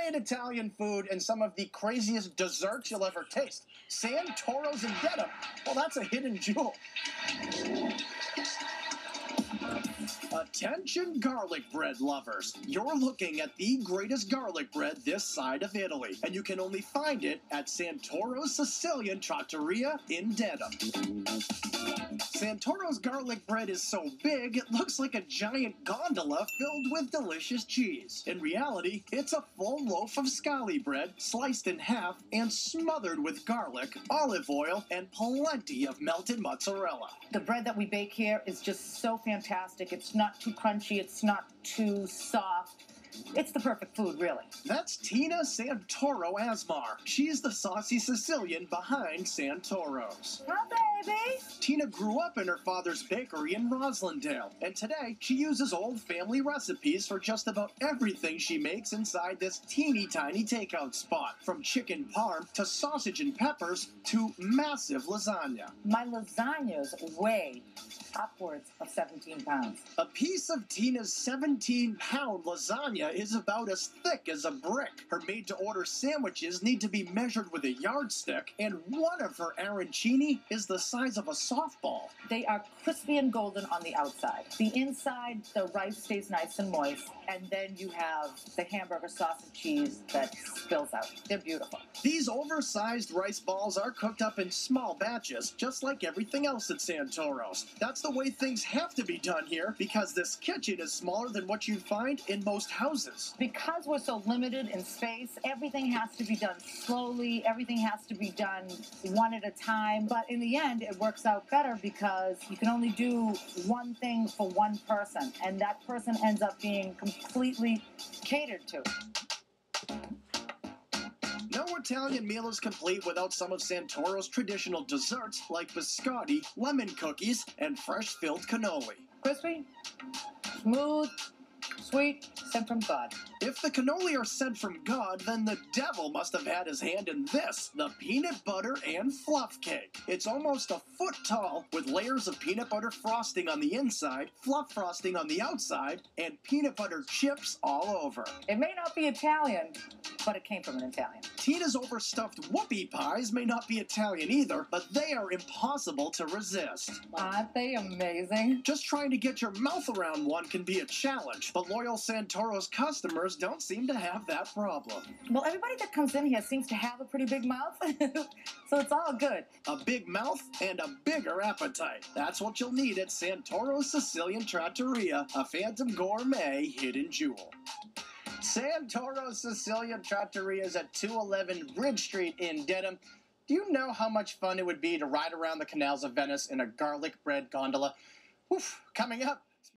giant Italian food and some of the craziest desserts you'll ever taste. Santoro's in Dedham. Well, that's a hidden jewel. Attention garlic bread lovers. You're looking at the greatest garlic bread this side of Italy, and you can only find it at Santoro's Sicilian Trattoria in Dedham. Santoro's garlic bread is so big, it looks like a giant gondola filled with delicious cheese. In reality, it's a full loaf of scalli bread, sliced in half and smothered with garlic, olive oil, and plenty of melted mozzarella. The bread that we bake here is just so fantastic. It's not too crunchy, it's not too soft. It's the perfect food, really. That's Tina Santoro Asmar. She's the saucy Sicilian behind Santoro's. Oh, baby! Tina grew up in her father's bakery in Roslindale, and today she uses old family recipes for just about everything she makes inside this teeny tiny takeout spot. From chicken parm to sausage and peppers to massive lasagna. My lasagnas weigh upwards of 17 pounds. A piece of Tina's 17-pound lasagna is about as thick as a brick. Her made-to-order sandwiches need to be measured with a yardstick, and one of her arancini is the size of a softball. They are crispy and golden on the outside. The inside, the rice stays nice and moist, and then you have the hamburger sauce and cheese that spills out. They're beautiful. These oversized rice balls are cooked up in small batches, just like everything else at Santoro's. That's the way things have to be done here, because this kitchen is smaller than what you'd find in most houses. Because we're so limited in space, everything has to be done slowly, everything has to be done one at a time, but in the end, it works out better because you can only do one thing for one person, and that person ends up being completely catered to. No Italian meal is complete without some of Santoro's traditional desserts like biscotti, lemon cookies, and fresh-filled cannoli. Crispy, smooth, sweet, sent from God. If the cannoli are sent from God, then the devil must have had his hand in this, the peanut butter and fluff cake. It's almost a foot tall, with layers of peanut butter frosting on the inside, fluff frosting on the outside, and peanut butter chips all over. It may not be Italian, but it came from an Italian. Tina's overstuffed whoopie pies may not be Italian either, but they are impossible to resist. Aren't they amazing? Just trying to get your mouth around one can be a challenge, but loyal Santoro's customers don't seem to have that problem. Well, everybody that comes in here seems to have a pretty big mouth, so it's all good. A big mouth and a bigger appetite. That's what you'll need at Santoro's Sicilian Trattoria, a Phantom Gourmet hidden jewel. Santoro's Sicilian Trattoria is at 211 Bridge Street in Dedham. Do you know how much fun it would be to ride around the canals of Venice in a garlic bread gondola? Oof, coming up.